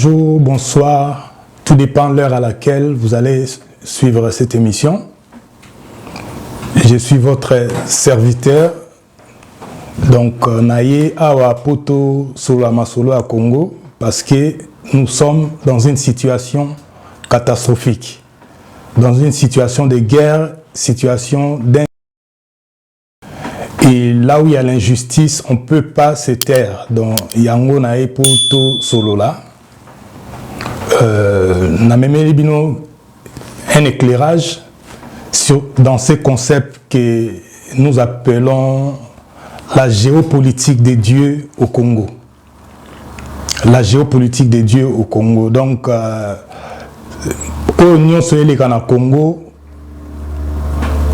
Bonjour, bonsoir, tout dépend de l'heure à laquelle vous allez suivre cette émission. Je suis votre serviteur, donc Naye Awa Poto Solama Solo à Congo, parce que nous sommes dans une situation catastrophique, dans une situation de guerre, situation d'injustice. Et là où il y a l'injustice, on ne peut pas se taire. Donc, Yango Naye Poto Solo là. Un éclairage dans ces concepts que nous appelons la géopolitique des dieux au Congo. La géopolitique des dieux au Congo. Donc, au Union soviétique en Congo,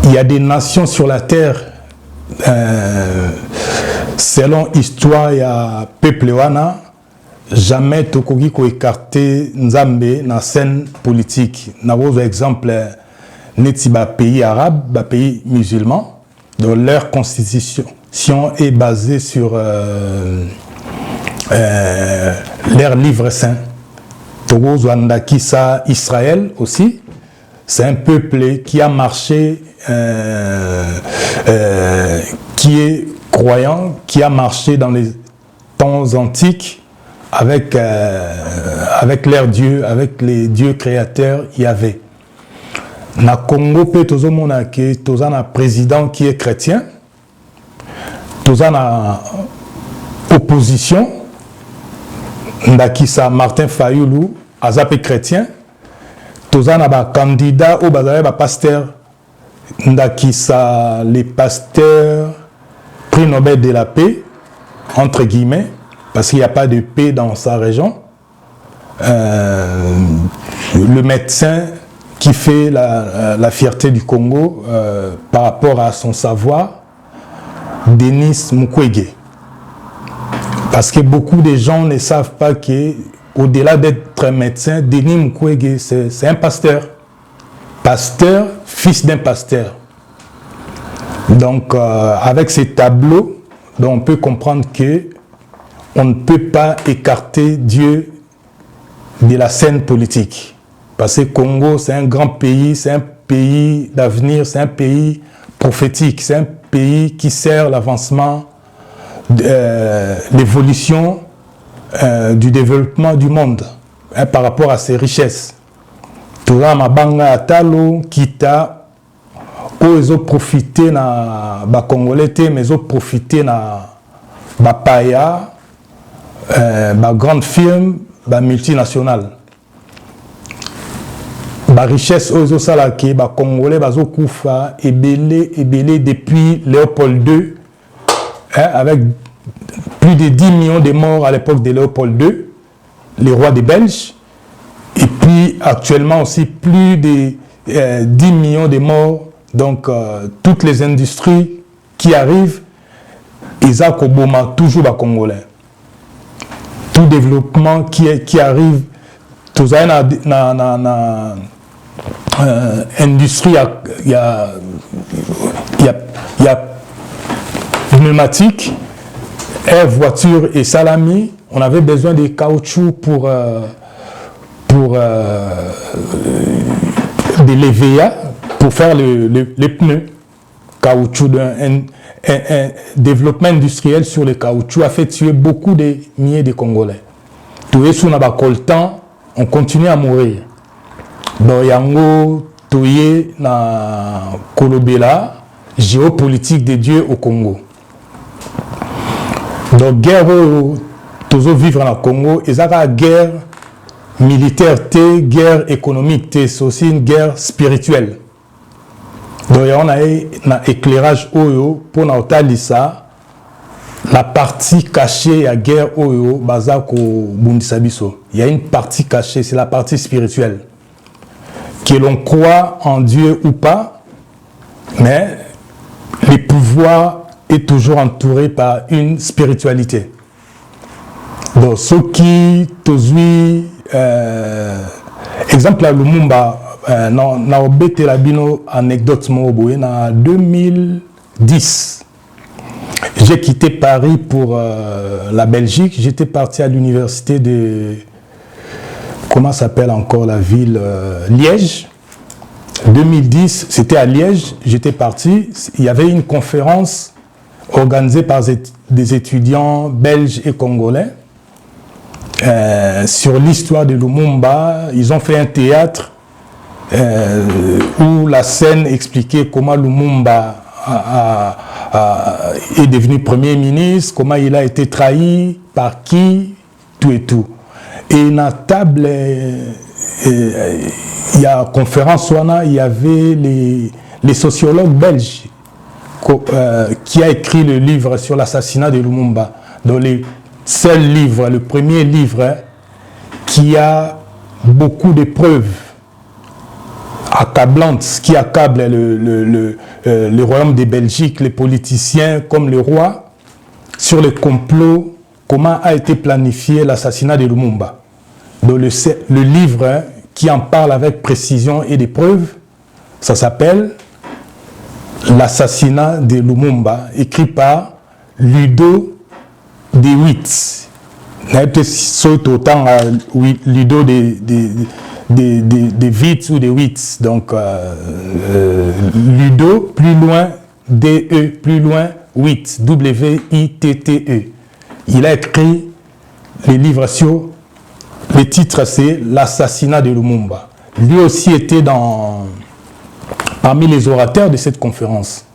il y a des nations sur la terre, selon l'histoire, il y a peuple wana. Jamais tokoki ko écarter Nzambe na scène politique. Na vos exemple neti ba pays arabes, ba pays musulmans, dont leur constitution est basée sur leur livre saint. Togo Zwandaki ça Israël aussi, c'est un peuple qui a marché, qui est croyant, qui a marché dans les temps antiques. Avec leur Dieu, avec les dieux créateurs, il y avait. Na Congo, tozo monake, toza un président qui est chrétien, toza na opposition, ndakisa Martin Fayoulou, azapé chrétien, toza na ba candidat au bazare ba pasteur, ndakisa les pasteurs, prix Nobel de la paix, entre guillemets, parce qu'il n'y a pas de paix dans sa région. Le médecin qui fait la fierté du Congo par rapport à son savoir, Denis Mukwege. Parce que beaucoup de gens ne savent pas qu'au-delà d'être un médecin, Denis Mukwege, c'est un pasteur. Pasteur, fils d'un pasteur. Donc, avec ces tableaux, donc on peut comprendre que on ne peut pas écarter Dieu de la scène politique. Parce que Congo, c'est un grand pays, c'est un pays d'avenir, c'est un pays prophétique, c'est un pays qui sert l'avancement, l'évolution du développement du monde par rapport à ses richesses. Toura Mabanga Atalo, Kita, ils ont profité na ba Congolais, mais ils ont profité na ba Paya, ba grande firme, ba multinationale. Ba richesse aux salaki, ba Congolais, ba Zokoufa, ébélé depuis Léopold II, avec plus de 10 millions de morts à l'époque de Léopold II, les rois des Belges, et puis actuellement aussi plus de 10 millions de morts, donc toutes les industries qui arrivent, ils ont toujours ba Congolais. Tout développement qui arrive, tout ça na industrie, il y a pneumatique, air, voiture et salami. On avait besoin de caoutchouc pour de l'EVA, pour faire les pneus. Caoutchouc, un développement industriel sur le caoutchouc a fait tuer beaucoup de milliers de Congolais. Tout est sous le coltan, on continue à mourir. Dans Yango, Toye, na Kolobela, géopolitique des dieux au Congo. Donc, guerre, toujours vivre dans le Congo, et ça, la guerre militaire, guerre économique, c'est aussi une guerre spirituelle. Donc, on a un éclairage Oyo pour Naotalisa, la partie cachée à guerre Oyo, Bazako Bundisabiso. Il y a une partie cachée, c'est la partie spirituelle. Que l'on croit en Dieu ou pas, mais le pouvoir est toujours entouré par une spiritualité. Donc, ce qui tozui, exemple à Lumumba, na obete la bino anecdote moboé en 2010. J'ai quitté Paris pour la Belgique. J'étais parti à l'université comment s'appelle encore la ville, Liège. 2010, c'était à Liège, j'étais parti, il y avait une conférence organisée par des étudiants belges et congolais sur l'histoire de Lumumba. Ils ont fait un théâtre où la scène expliquait comment Lumumba est devenu Premier ministre, comment il a été trahi, par qui, tout et tout. Et dans la table, il y a une conférence, il y avait les sociologues belges qui a écrit le livre sur l'assassinat de Lumumba. Dans le seul livre, le premier livre, qui a beaucoup de preuves accablantes, qui accable le royaume de Belgique, les politiciens comme le roi, sur le complot, comment a été planifié l'assassinat de Lumumba. Dans le livre qui en parle avec précision et des preuves, ça s'appelle L'assassinat de Lumumba, écrit par Ludo de Witt. Autant Ludo de Witt ou de Witt. Donc, Ludo, plus loin, D-E, plus loin, Witt, W-I-T-T-E. Il a écrit les livres sur... Le titre, c'est L'assassinat de Lumumba. Lui aussi était parmi les orateurs de cette conférence.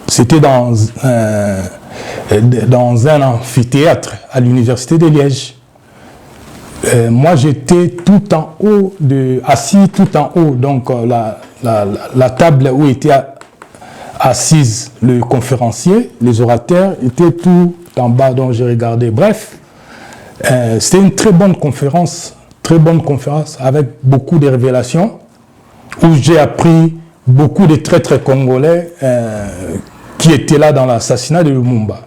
C'était dans un amphithéâtre à l'université de Liège. Moi, j'étais tout en haut, assis tout en haut. Donc, la table où était assise le conférencier, les orateurs, étaient tout en bas, donc j'ai regardé. Bref. C'était une très bonne conférence avec beaucoup de révélations où j'ai appris beaucoup de traîtres congolais qui étaient là dans l'assassinat de Lumumba,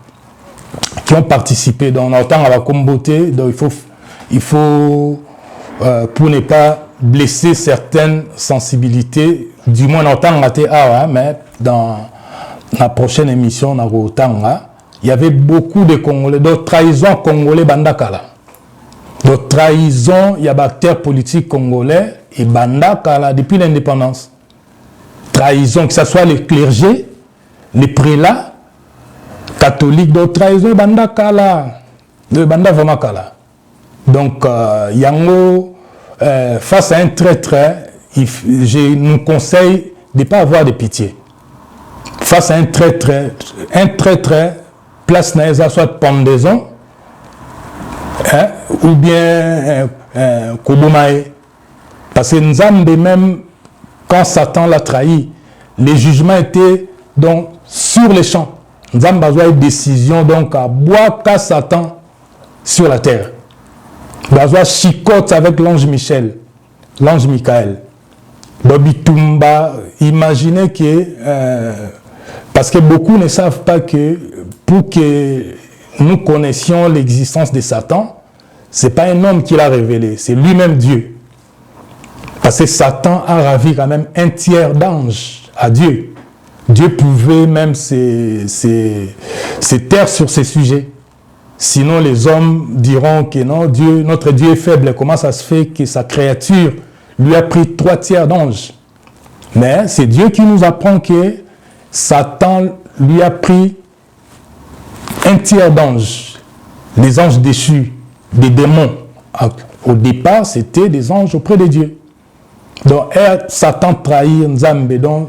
qui ont participé dans l'OTAN à la communauté. Donc il faut pour ne pas blesser certaines sensibilités, du moins l'OTAN a été mais dans la prochaine émission, on a l'OTAN. Il y avait beaucoup de Congolais, de trahison congolais bandakala. De trahison, il y a des acteurs politiques congolais et bandakala depuis l'indépendance. Trahison, que ce soit les clergés, les prélats, catholiques, de trahison bandakala, de bandavamakala. Donc, Yango, face à un traître, je nous conseille de ne pas avoir de pitié. Face à un traître, place naïsa soit pendaison, ou bien Kobomae. Parce que Nzambe, même quand Satan l'a trahi, les jugements étaient donc sur les champs. Nzambe a une décision donc à boire qu'à Satan sur la terre. Bazoua chicote avec l'ange Michel, l'ange Michael. Bobitumba, imaginez que parce que beaucoup ne savent pas que pour que nous connaissions l'existence de Satan, ce n'est pas un homme qui l'a révélé, c'est lui-même Dieu. Parce que Satan a ravi quand même un tiers d'anges à Dieu. Dieu pouvait même se taire sur ces sujets. Sinon, les hommes diront que non, notre Dieu est faible. Comment ça se fait que sa créature lui a pris 3 tiers d'anges? Mais c'est Dieu qui nous apprend que Satan lui a pris 1 tiers d'anges, les anges déchus, des démons. Au départ, c'était des anges auprès de Dieu. Donc, Satan trahit Nzambe. Donc,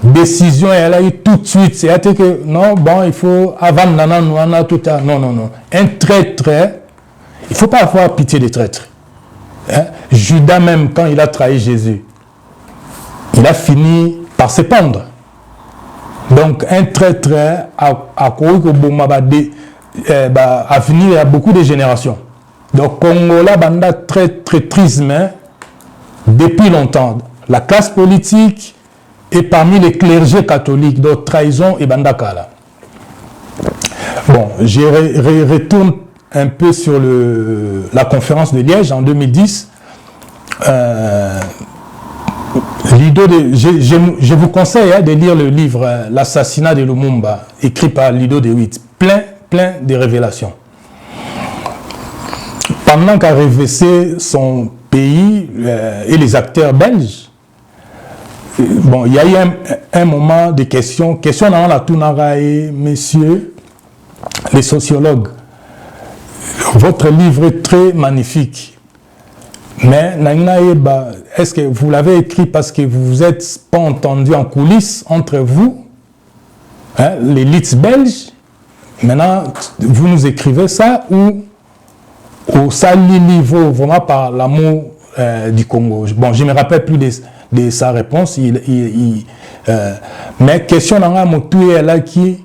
décision, elle a eu tout de suite. C'est-à-dire que, non, bon, il faut, avant nanana, tout à. Non, non, non. Un traître, il ne faut pas avoir pitié des traîtres. Judas, même, quand il a trahi Jésus, il a fini par se pendre. Donc, un traître a venir à beaucoup de générations. Donc, Congola, banda traîtrisme depuis longtemps. La classe politique est parmi les clergés catholiques, donc trahison et bandakala. Bon, je retourne un peu sur la conférence de Liège en 2010. Je vous conseille de lire le livre L'assassinat de Lumumba, écrit par Ludo de Witt, plein de révélations. Pendant qu'RVC, son pays et les acteurs belges. Bon, il y a eu un moment de questions. Question dans la Tounarae, messieurs, les sociologues. Votre livre est très magnifique. Mais, est-ce que vous l'avez écrit parce que vous vous êtes pas entendu en coulisses entre vous, hein, l'élite belge? Maintenant, vous nous écrivez ça ou au sali niveau, vraiment par l'amour du Congo? Bon, je ne me rappelle plus de sa réponse. Mais question dans la moto est là qui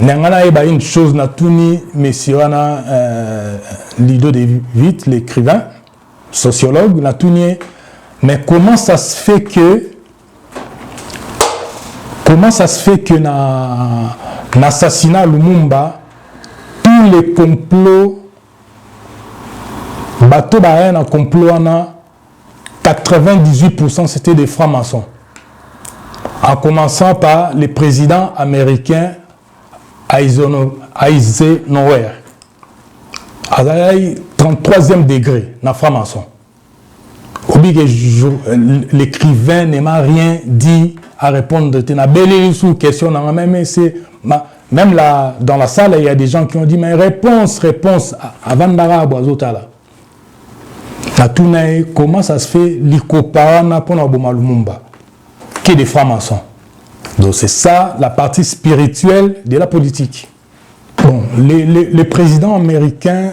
n'a pas une chose n'a tout ni monsieur Lido de Witt, l'écrivain sociologue n'a tout ni. Mais comment ça se fait que l'assassinat Lumumba, tous les complots bateau barren en complot, 98% c'était des francs-maçons. En commençant par les présidents américains Eisenhower. À 33e degré, dans franc-maçon. L'écrivain n'a rien dit à répondre à une question. Même là, dans la salle, il y a des gens qui ont dit, mais réponse, avant d'arabe, comment ça se fait l'Ikoparana pour Lumumba, qui est des francs-maçons. Donc c'est ça la partie spirituelle de la politique. Bon, les présidents américains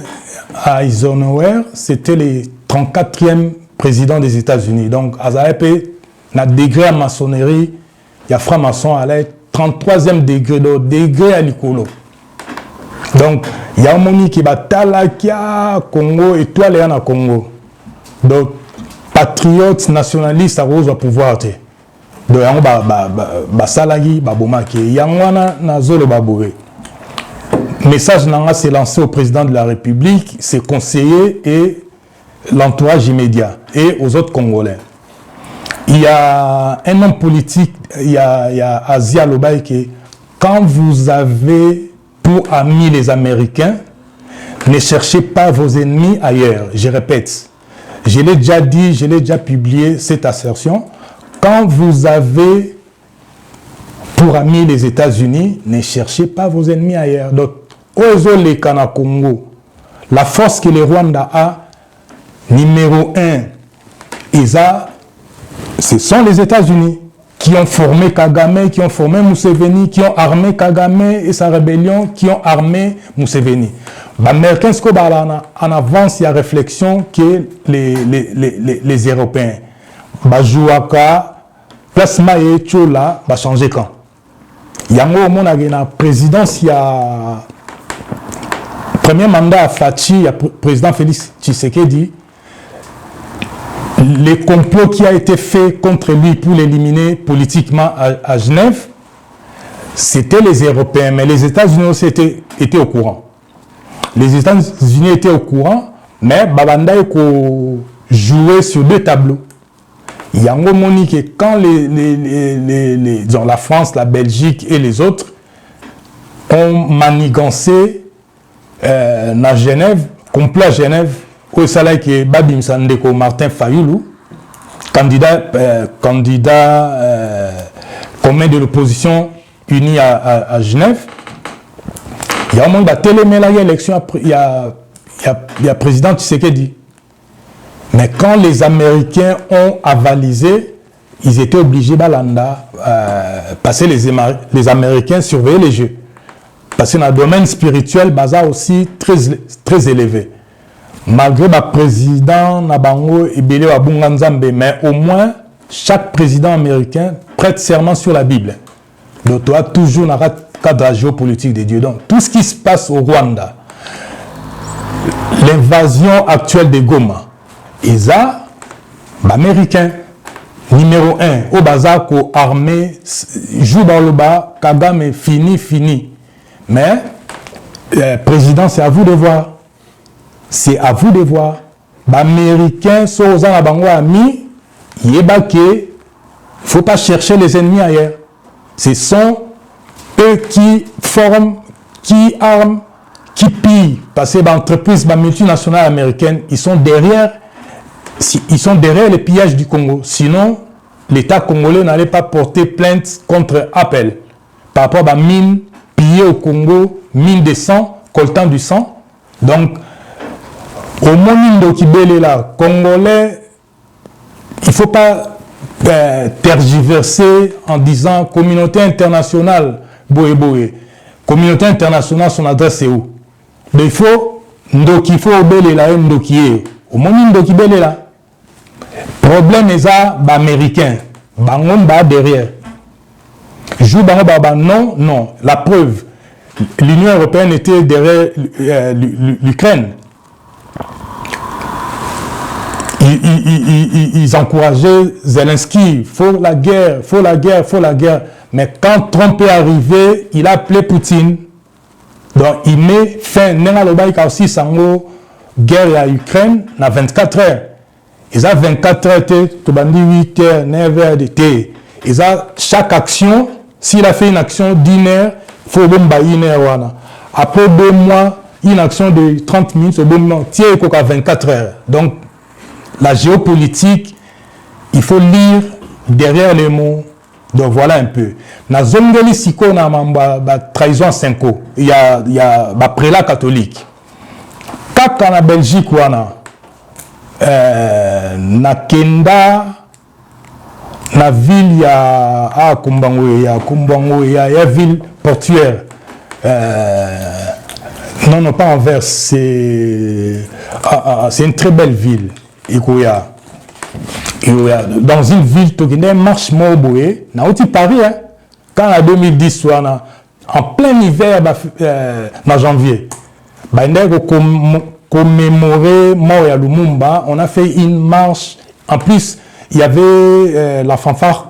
à Eisenhower, c'était les 34e présidents des États-Unis. Donc, à un degré à maçonnerie, il y a franc-maçon à la 33e degré, donc degré à l'Ikolo. Donc, il y a un moni qui va Talakia, Congo, étoile et en Congo. Donc, patriotes, nationalistes, à rose va pouvoir être. Donc, il y a Salagi, Babomaki, il y a un Zolo Babouré. Message s'est lancé au président de la République, ses conseillers et l'entourage immédiat et aux autres Congolais. Il y a un homme politique, il y a Asia Lobaï qui, quand vous avez pour amis les Américains, ne cherchez pas vos ennemis ailleurs. Je répète, je l'ai déjà dit, je l'ai déjà publié cette assertion. Quand vous avez pour amis les États-Unis, ne cherchez pas vos ennemis ailleurs. Donc, les Kana Congo, la force que le Rwanda a, numéro 1, ce sont les États-Unis qui ont formé Kagame, qui ont formé Museveni, qui ont armé Kagame et sa rébellion, qui ont armé Museveni. Les Américains, en avance, il y a réflexion que les Européens. Bajouaka, Plasma et Chola, va changer quand. Il y a un présidence, il y a premier mandat à Fachi, il y a président Félix Tshisekedi. Les complots qui a été fait contre lui pour l'éliminer politiquement à Genève, c'était les Européens, mais les États-Unis aussi étaient au courant. Les États-Unis étaient au courant, mais Babanda jouait sur deux tableaux. Il y a un moment que quand disons, la France, la Belgique et les autres ont manigancé à Genève, complot à Genève, au salaire qui est Babim Sandeko Martin Fayoulou, candidat commun de l'opposition unie à Genève. Il y a un moment de télémélague élection, il y a président Tshisekedi. Mais quand les Américains ont avalisé, ils étaient obligés Balanda passer les Américains surveiller les jeux. Parce que dans le domaine spirituel, bazar aussi très élevé. Malgré le président Nabango et Bélé Wabunganzambe, mais au moins, chaque président américain prête serment sur la Bible. Donc, tu as toujours un cadre géopolitique de Dieu. Donc, tout ce qui se passe au Rwanda, l'invasion actuelle de Goma, Isa, américain, numéro 1, au Bazako, armée, joue dans le bas, Kagame, fini. Mais, président, c'est à vous de voir. C'est à vous de voir. Les Américains sont aux amis, il ne faut pas chercher les ennemis ailleurs. Ce sont eux qui forment, qui arment, qui pillent. Parce que les entreprises multinationales américaines, ils sont derrière ils sont derrière les pillages du Congo. Sinon, l'État congolais n'allait pas porter plainte contre Apple par rapport à la mine pillée au Congo, mine de sang, coltan du sang. Donc, au moment où Kibele est là, Congolais, il ne faut pas tergiverser en disant communauté internationale, boé boé. Communauté internationale, son adresse est où? Mais il faut obéir là, Ndoki. Au moment où Kibele est là, problème est américain, bangon derrière. Joue non, non. La preuve, l'Union européenne était derrière l'Ukraine. Ils encourageaient Zelensky, faut la guerre, faut la guerre, faut la guerre. Mais quand Trump est arrivé, il a appelé Poutine. Donc il met fin, il aussi sango guerre à Ukraine, na 24 heures. Ils ont 24 heures, tu as 8 heures, 9 heures de thé. Ils ont chaque action, s'il a fait une action d'1 heure, il faut bombarder 1 heure. Après 2 mois, une action de 30 minutes, il faut 24 heures. Donc, la géopolitique, il faut lire derrière les mots. Donc voilà un peu. Dans Zongeli Siko, na trahison à 5 ans. Il y a prélat catholique. Quand en Belgique, na Kenda, na ville, il y a Kumbango, il y a ville portuaire. Non, pas Anvers, c'est une très belle ville. Dans une ville, tu as marche Moboué, na outi Paris, hein, quand en 2010, en plein hiver, en janvier, commémorer Mort Lumumba, on a fait une marche. En plus, il y avait la fanfare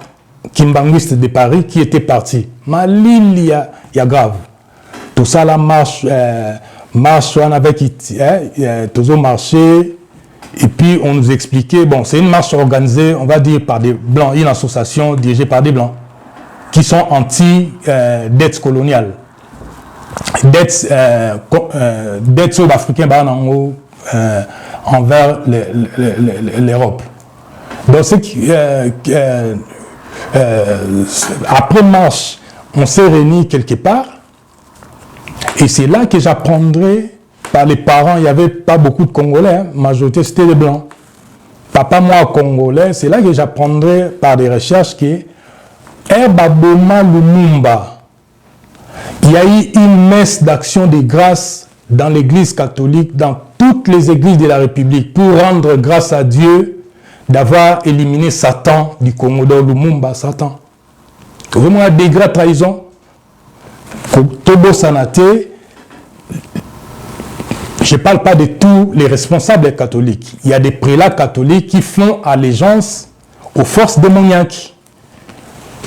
kimbanguiste de Paris qui était partie. Mais l'île, il y a grave. Tout ça, la marche, on avait tous marché. Et puis, on nous expliquait, bon, c'est une marche organisée, on va dire, par des Blancs, une association dirigée par des Blancs, qui sont anti-dette coloniale. Dette sud-africaine envers l'Europe. Donc, après marche, on s'est réunis quelque part, et c'est là que j'apprendrai. Par les parents, il n'y avait pas beaucoup de Congolais, hein. Majorité c'était les Blancs. Papa, moi, Congolais, c'est là que j'apprendrai par des recherches que Herbaboma Lumumba, il y a eu une messe d'action de grâce dans l'église catholique, dans toutes les églises de la République, pour rendre grâce à Dieu d'avoir éliminé Satan du Congo, de Lumumba, Satan. Vraiment un degré de trahison. Tobo Sanate. Je ne parle pas de tous les responsables catholiques. Il y a des prélats catholiques qui font allégeance aux forces démoniaques,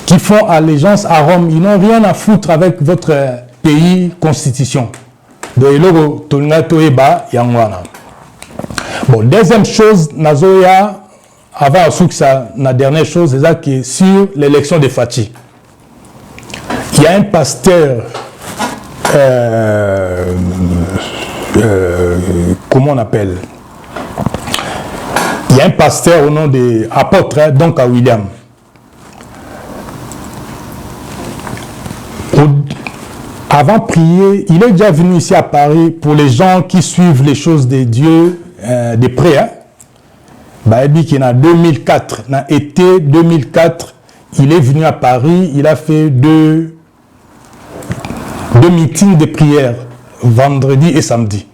qui font allégeance à Rome. Ils n'ont rien à foutre avec votre pays, constitution. Donc, bon, deuxième chose, Nazoya, avant ça, la dernière chose, c'est sur l'élection de Fachi. Il y a un pasteur, comment on appelle? Il y a un pasteur au nom de apôtre, donc à William. Avant de prier, il est déjà venu ici à Paris pour les gens qui suivent les choses de Dieu de près. Hein? Bah, il dit qu'il en 2004, dans été 2004, il est venu à Paris, il a fait deux meetings de prière, vendredi et samedi.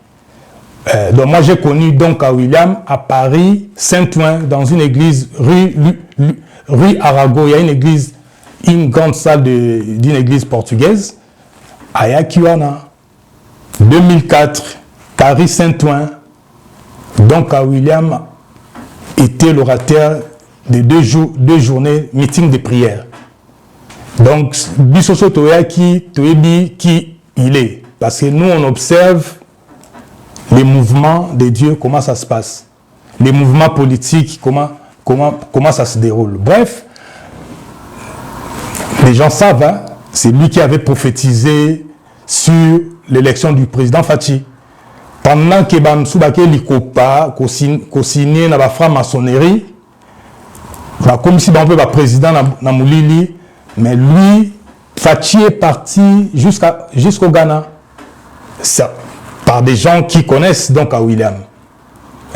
Donc moi j'ai connu donc à William, à Paris, Saint-Ouen, dans une église rue Arago. Il y a une église, une grande salle d'une église portugaise. À Yakiwana, 2004, Paris Saint-Ouen. Donc à William était l'orateur de deux journées meeting de prière. Donc Bissoso Toyaki Toyebi qui il est. Parce que nous on observe les mouvements de Dieu, comment ça se passe. Les mouvements politiques, comment ça se déroule. Bref, les gens savent, hein, c'est lui qui avait prophétisé sur l'élection du président Fachi. pendant que Bamsoubake Likopa, qu'on signé dans la franc-maçonnerie, comme si on peut être président dans Moulili, mais lui, Fachi est parti jusqu'au Ghana. Ça, par des gens qui connaissent donc à William.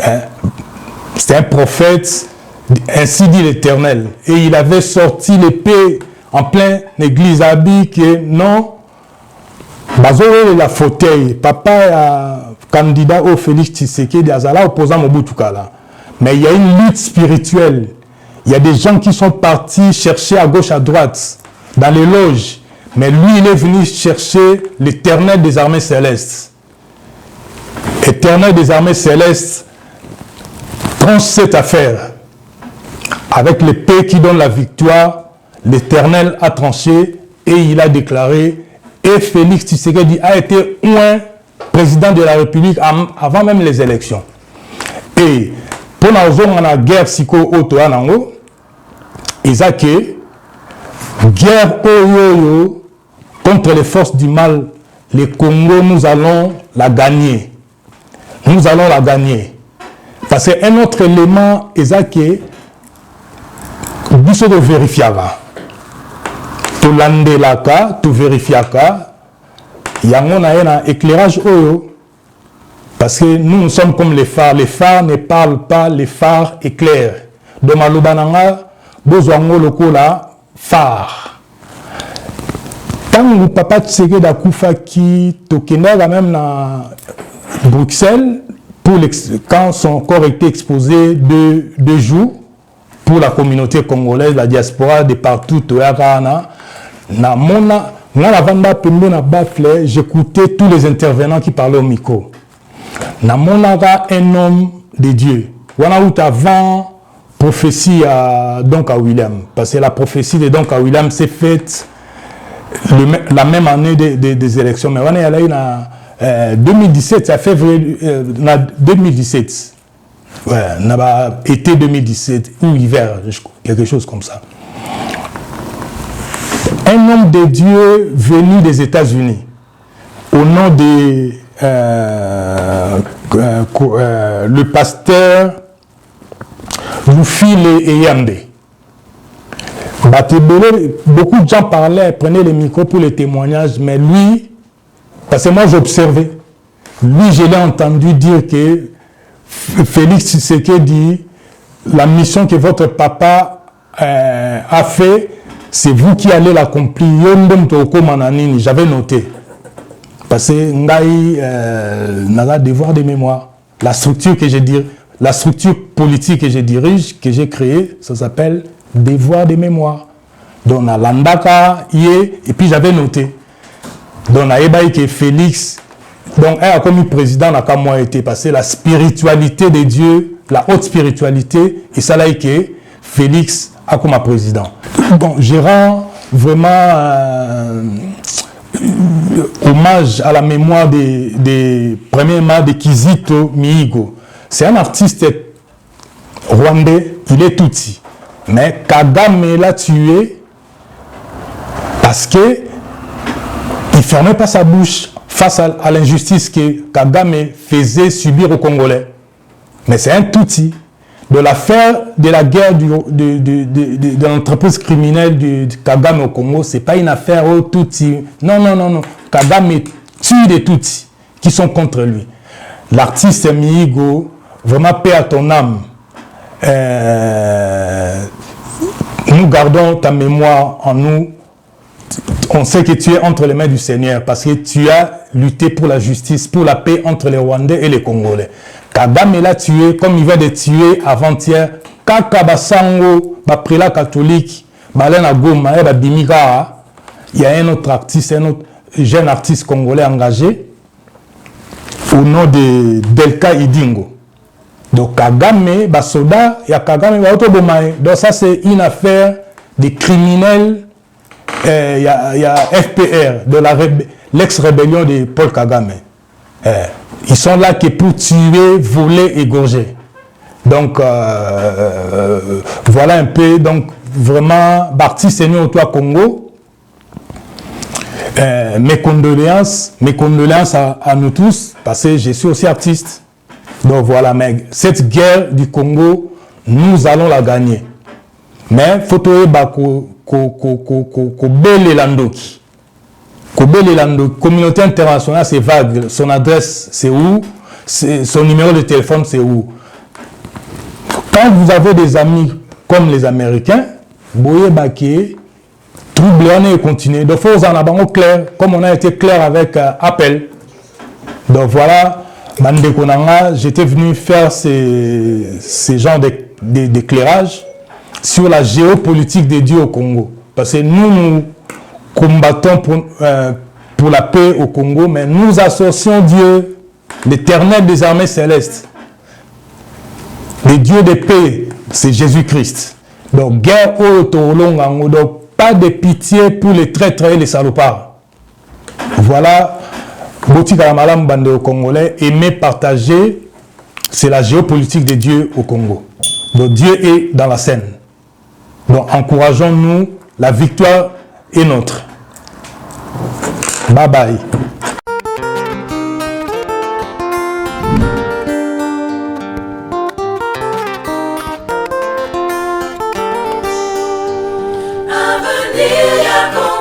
Hein? C'est un prophète, ainsi dit l'Éternel. Et il avait sorti l'épée en plein église habillée que non, la fauteuil, papa est candidat au Félix Tshisekedi Azala opposant Mobutu Kala. Mais il y a une lutte spirituelle. Il y a des gens qui sont partis chercher à gauche, à droite, dans les loges. Mais lui, il est venu chercher l'Éternel des armées célestes. Éternel des armées célestes tranche cette affaire. Avec l'épée qui donne la victoire, l'Éternel a tranché et il a déclaré, et Félix Tshisekedi a été un président de la République avant même les élections. Et pour la guerre psycho-auto-anango, Isaac, guerre oyoyo contre les forces du mal, les Congo, nous allons la gagner. Nous allons la gagner. Parce qu'un autre élément, Isaac, vous se vérifiera. Tu l'andelaka, tu vérifiaka. Il y a un éclairage oyo. Parce que nous sommes comme les phares. Les phares ne parlent pas, les phares éclairent. Donc, Maloubananga, Bozwango Lokola, phare. Tant que papa Tshisekedi Akufa qui tokenera même à Bruxelles, quand son corps était exposé deux jours pour la communauté congolaise, la diaspora de partout, j'écoutais tous les intervenants qui parlaient au micro. Namonara un homme de Dieu. Wana out avant prophétie à William, parce que la prophétie de William s'est faite la même année des élections. Mais on est allé en 2017, c'est février 2017. Ouais, été 2017 ou hiver, quelque chose comme ça. Un homme de Dieu venu des États-Unis, au nom de le pasteur Loufile Eyambe. Beaucoup de gens parlaient, prenaient les micros pour les témoignages, mais lui, parce que moi j'observais, lui je l'ai entendu dire que Félix Tshisekedi, la mission que votre papa a fait, c'est vous qui allez l'accomplir. J'avais noté. Parce que Ngaï n'a devoir de mémoire. La structure que je dirige, la structure politique que je dirige, que j'ai créée, ça s'appelle devoir de mémoire. Donc, à l'Andaka, et puis j'avais noté. Donc, à Ebaï que Félix, donc, elle a commis président, n'a qu'à moi été passé, la spiritualité de Dieu, la haute spiritualité, et ça là, que Félix a comme président. Bon, je rends vraiment hommage à la mémoire des premièrement de Kizito Mihigo. C'est un artiste rwandais, il est Tutsi. Mais Kagame l'a tué parce que il ne fermait pas sa bouche face à l'injustice que Kagame faisait subir aux Congolais. Mais c'est un Tutsi. De l'affaire de la guerre de l'entreprise criminelle de Kagame au Congo, ce n'est pas une affaire au Tutsi. Non, non, non, non. Kagame tue des Tutsis qui sont contre lui. L'artiste Mihigo, vraiment paix à ton âme. Nous gardons ta mémoire en nous. On sait que tu es entre les mains du Seigneur parce que tu as lutté pour la justice, pour la paix entre les Rwandais et les Congolais. Kagame l'a tué comme il vient de tuer avant-hier. Kaka Basango, Baprila catholique, Balena Goma, Bimika. Il y a un autre artiste, un autre jeune artiste congolais engagé au nom de Delka Idingo. Donc Kagame, Basoda, il y a Kagame, Baotobomae. Donc ça c'est une affaire des criminels. Il y a FPR, de l'ex-rébellion de Paul Kagame. Ils sont là que pour tuer, voler, égorger. Donc, voilà un peu, donc, vraiment, Barti Seigneur au Congo. Mes condoléances à nous tous, parce que je suis aussi artiste. Donc voilà, mais cette guerre du Congo, nous allons la gagner. Mais il faut que la communauté internationale, c'est vague. Son adresse, c'est où? Son numéro de téléphone, c'est où? Quand vous avez des amis comme les Américains, Boye Baké, trouble et continuer. Donc, il faut en avoir clair, comme on a été clair avec Apple. Donc voilà, Mande Konanga, j'étais venu faire ces genres d'éclairage sur la géopolitique des dieux au Congo. Parce que nous combattons pour la paix au Congo, mais nous associons Dieu, l'éternel des armées célestes. Le Dieu de paix, c'est Jésus-Christ. Donc, guerre au Torolongango, donc pas de pitié pour les traîtres et les salopards. Voilà, Boti Kalamalam Bande au Congolais, aimer partager, c'est la géopolitique de Dieu au Congo. Donc, Dieu est dans la scène. Donc, encourageons-nous, la victoire est notre. Bye bye. Avenir